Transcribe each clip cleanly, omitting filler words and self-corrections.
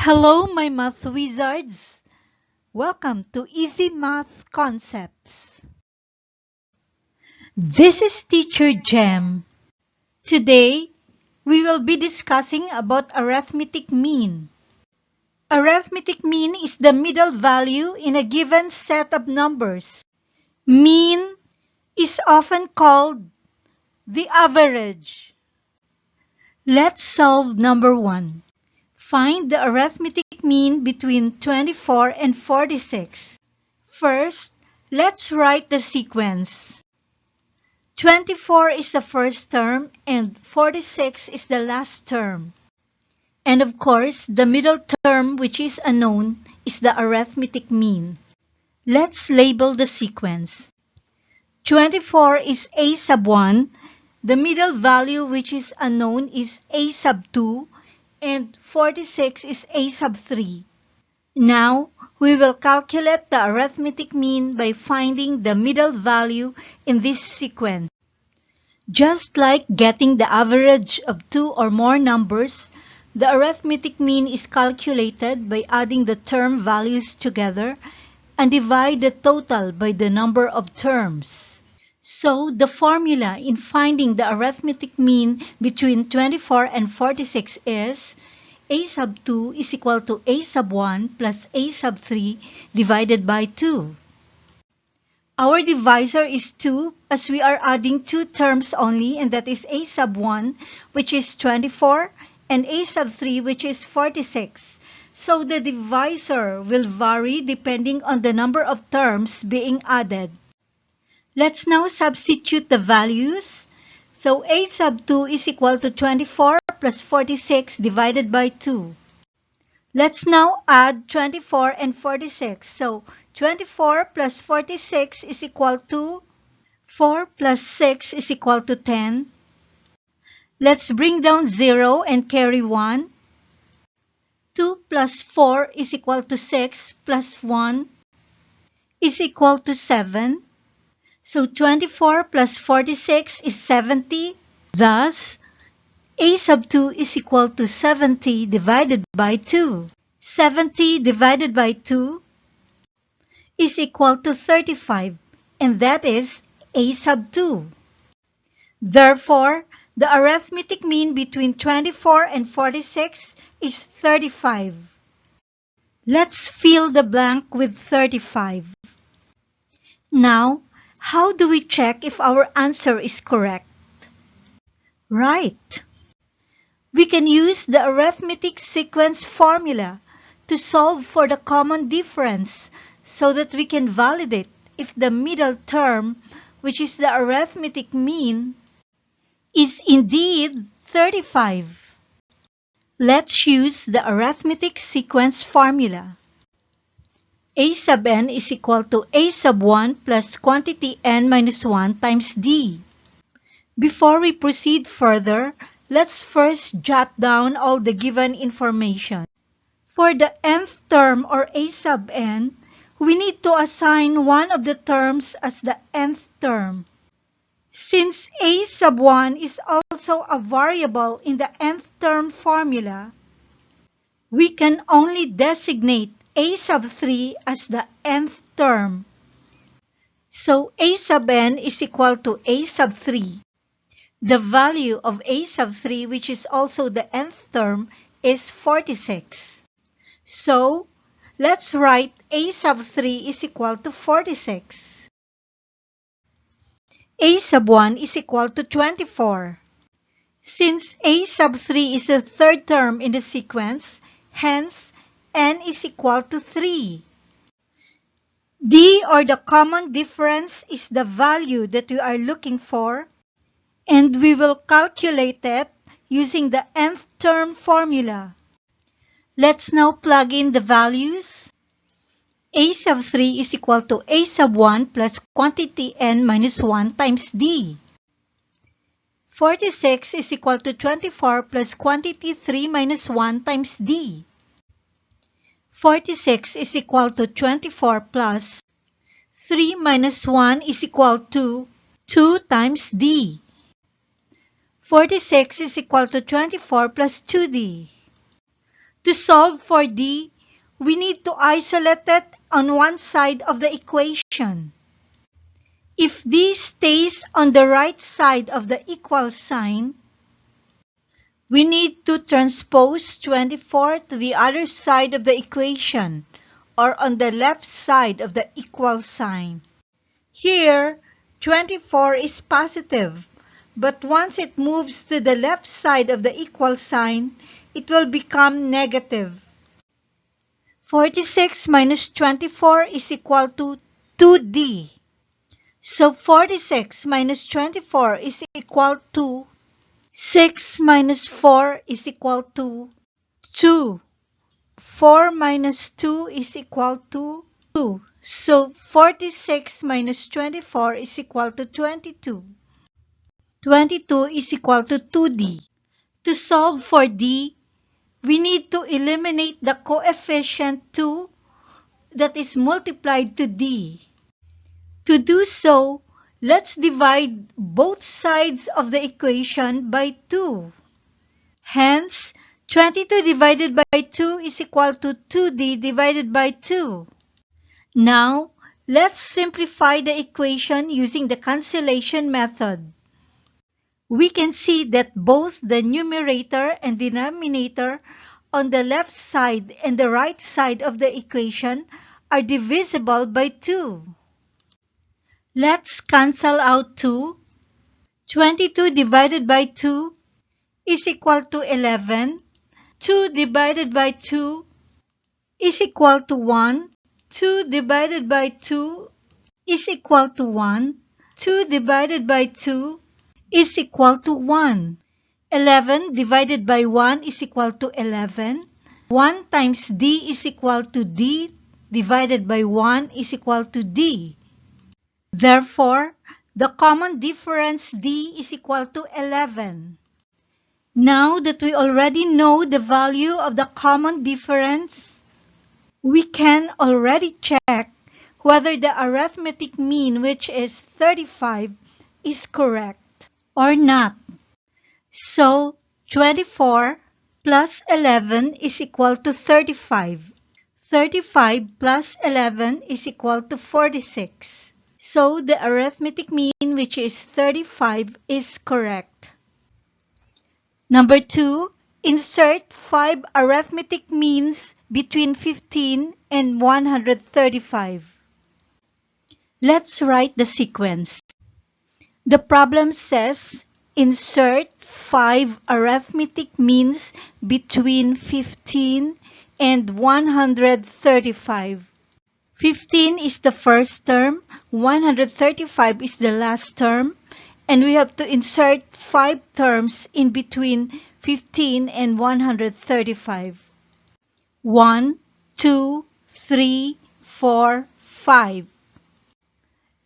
Hello, my math wizards! Welcome to Easy Math Concepts. This is Teacher Jem. Today, we will be discussing about arithmetic mean. Arithmetic mean is the middle value in a given set of numbers. Mean is often called the average. Let's solve number 1. Find the arithmetic mean between 24 and 46. First, let's write the sequence. 24 is the first term and 46 is the last term. And of course, the middle term, which is unknown, is the arithmetic mean. Let's label the sequence. 24 is a sub 1. The middle value, which is unknown, is a sub 2. And 46 is a sub 3. Now, we will calculate the arithmetic mean by finding the middle value in this sequence. Just like getting the average of two or more numbers, the arithmetic mean is calculated by adding the term values together and divide the total by the number of terms. So, the formula in finding the arithmetic mean between 24 and 46 is a sub 2 is equal to a sub 1 plus a sub 3 divided by 2. Our divisor is 2 as we are adding two terms only, and that is a sub 1, which is 24, and a sub 3, which is 46. So the divisor will vary depending on the number of terms being added. Let's now substitute the values. So a sub 2 is equal to 24 plus 46 divided by 2. Let's now add 24 and 46. So 24 plus 46 is equal to 4 plus 6 is equal to 10. Let's bring down 0 and carry 1. 2 plus 4 is equal to 6 plus 1 is equal to 7. So 24 plus 46 is 70. Thus, a sub 2 is equal to 70 divided by 2. 70 divided by 2 is equal to 35, and that is a sub 2. Therefore, the arithmetic mean between 24 and 46 is 35. Let's fill the blank with 35. Now, how do we check if our answer is correct? Right. We can use the arithmetic sequence formula to solve for the common difference so that we can validate if the middle term, which is the arithmetic mean, is indeed 35. Let's use the arithmetic sequence formula. A sub n is equal to a sub 1 plus quantity n minus 1 times d. Before we proceed further, let's first jot down all the given information. For the nth term, or a sub n, we need to assign one of the terms as the nth term. Since a sub 1 is also a variable in the nth term formula, we can only designate a sub 3 as the nth term. So a sub n is equal to a sub 3. The value of a sub 3, which is also the nth term, is 46. So, let's write a sub 3 is equal to 46. A sub 1 is equal to 24. Since a sub 3 is the third term in the sequence, hence n is equal to 3. D, or the common difference, is the value that we are looking for, and we will calculate it using the nth term formula. Let's now plug in the values. A sub 3 is equal to a sub 1 plus quantity n minus 1 times d. 46 is equal to 24 plus quantity 3 minus 1 times d. 46 is equal to 24 plus 3 minus 1 is equal to 2 times d. 46 is equal to 24 plus 2d. To solve for d, we need to isolate it on one side of the equation. If d stays on the right side of the equal sign, we need to transpose 24 to the other side of the equation, or on the left side of the equal sign. Here, 24 is positive, but once it moves to the left side of the equal sign, it will become negative. 46 minus 24 is equal to 2d. So 46 minus 24 is equal to 6 minus 4 is equal to 2. 4 minus 2 is equal to 2. So 46 minus 24 is equal to 22. 22 is equal to 2d. To solve for d, we need to eliminate the coefficient 2 that is multiplied to d. To do so, let's divide both sides of the equation by 2. Hence, 22 divided by 2 is equal to 2d divided by 2. Now, let's simplify the equation using the cancellation method. We can see that both the numerator and denominator on the left side and the right side of the equation are divisible by 2. Let's cancel out 2. 22 divided by 2 is equal to 11. 2 divided by 2 is equal to 1. 2 divided by 2 is equal to 1. 2 divided by 2 is equal to 1. 11 divided by 1 is equal to 11. 1 times d is equal to d divided by 1 is equal to d. Therefore, the common difference d is equal to 11. Now that we already know the value of the common difference, we can already check whether the arithmetic mean, which is 35, is correct or not. So, 24 plus 11 is equal to 35. 35 plus 11 is equal to 46. So, the arithmetic mean, which is 35, is correct. Number 2, insert 5 arithmetic means between 15 and 135. Let's write the sequence. The problem says, insert 5 arithmetic means between 15 and 135. 15 is the first term, 135 is the last term, and we have to insert 5 terms in between 15 and 135. 1, 2, 3, 4, 5.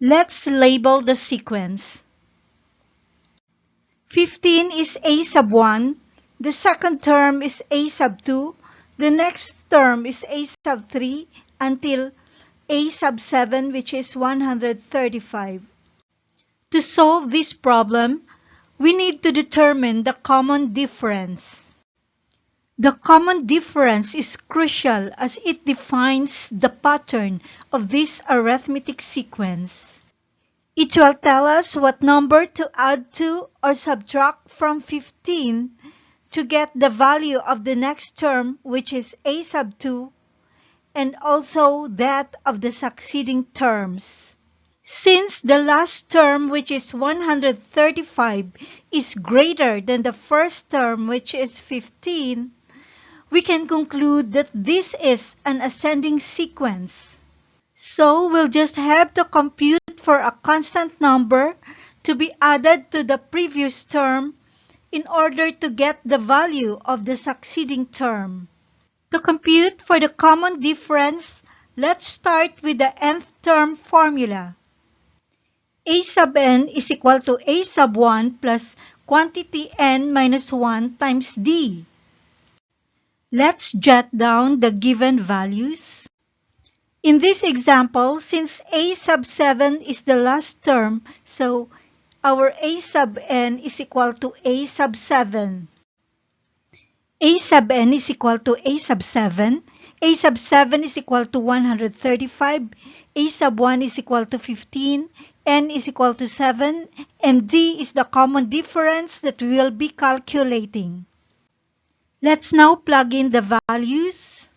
Let's label the sequence. 15 is a sub 1, the second term is a sub 2, the next term is a sub 3 until a sub 7, which is 135. To solve this problem, we need to determine the common difference. The common difference is crucial as it defines the pattern of this arithmetic sequence. It will tell us what number to add to or subtract from 15 to get the value of the next term, which is a sub 2, and also that of the succeeding terms. Since the last term, which is 135, is greater than the first term, which is 15, we can conclude that this is an ascending sequence. So we'll just have to compute for a constant number to be added to the previous term in order to get the value of the succeeding term. To compute for the common difference, let's start with the nth term formula. A sub n is equal to a sub 1 plus quantity n minus 1 times d. Let's jot down the given values. In this example, since a sub 7 is the last term, so our a sub n is equal to a sub 7. A sub n is equal to a sub 7. A sub 7 is equal to 135. A sub 1 is equal to 15. N is equal to 7. And D is the common difference that we will be calculating. Let's now plug in the values.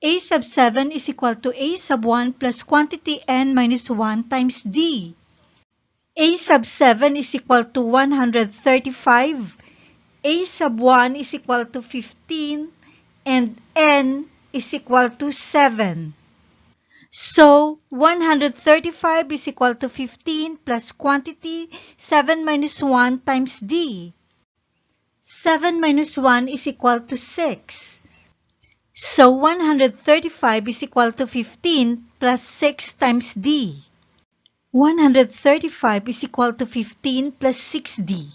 A sub 7 is equal to a sub 1 plus quantity n minus 1 times D. A sub 7 is equal to 135. A sub 1 is equal to 15 and n is equal to 7. So, 135 is equal to 15 plus quantity 7 minus 1 times D. 7 minus 1 is equal to 6. So, 135 is equal to 15 plus 6 times D. 135 is equal to 15 plus 6D.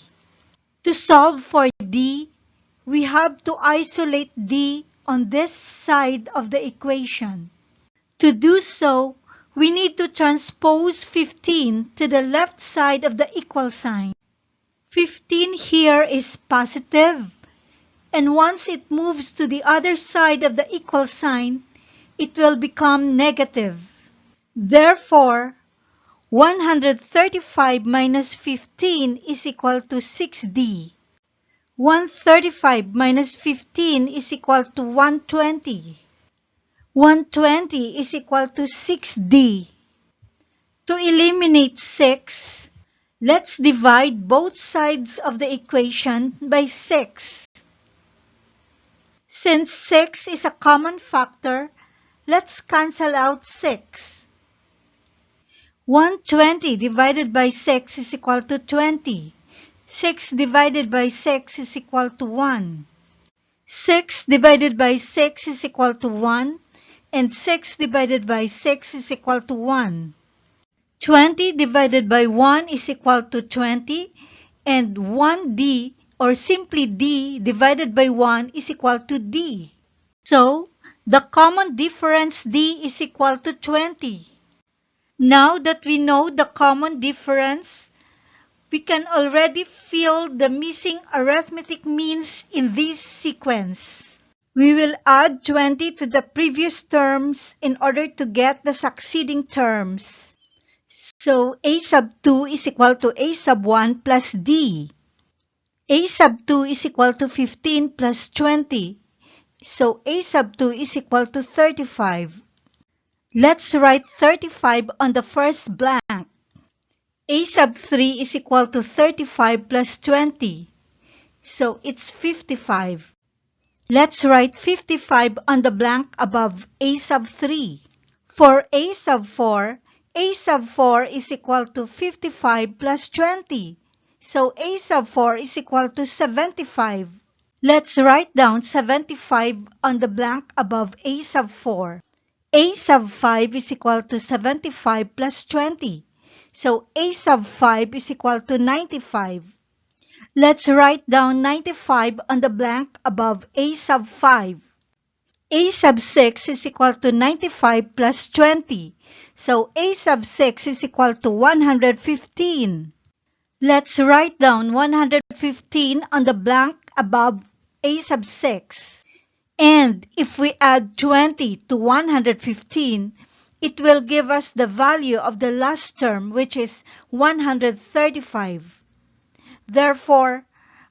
To solve for D, we have to isolate D on this side of the equation. To do so, we need to transpose 15 to the left side of the equal sign. 15 here is positive, and once it moves to the other side of the equal sign, it will become negative. Therefore, 135 minus 15 is equal to 6D. 135 minus 15 is equal to 120. 120 is equal to 6D. To eliminate 6, let's divide both sides of the equation by 6. Since 6 is a common factor, let's cancel out 6. 120 divided by 6 is equal to 20. 6 divided by 6 is equal to 1. 6 divided by 6 is equal to 1. And 6 divided by 6 is equal to 1. 20 divided by 1 is equal to 20. And 1D, or simply D, divided by 1 is equal to D. So, the common difference D is equal to 20. Now that we know the common difference, we can already fill the missing arithmetic means in this sequence. We will add 20 to the previous terms in order to get the succeeding terms. So, a sub 2 is equal to a sub 1 plus D. A sub 2 is equal to 15 plus 20. So, a sub 2 is equal to 35. Let's write 35 on the first blank. A sub 3 is equal to 35 plus 20. So, it's 55. Let's write 55 on the blank above a sub 3. For a sub 4 is equal to 55 plus 20. So, a sub 4 is equal to 75. Let's write down 75 on the blank above a sub 4. A sub 5 is equal to 75 plus 20. So, a sub 5 is equal to 95. Let's write down 95 on the blank above a sub 5. A sub 6 is equal to 95 plus 20. So, a sub 6 is equal to 115. Let's write down 115 on the blank above a sub 6. And if we add 20 to 115, it will give us the value of the last term, which is 135. Therefore,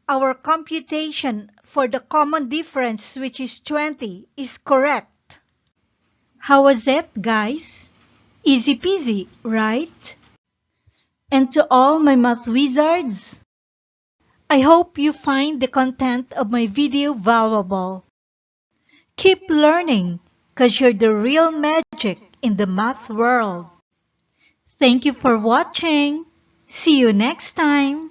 our computation for the common difference, which is 20, is correct. How was it, guys? Easy peasy, right? And to all my math wizards, I hope you find the content of my video valuable. Keep learning, because you're the real magic in the math world. Thank you for watching. See you next time.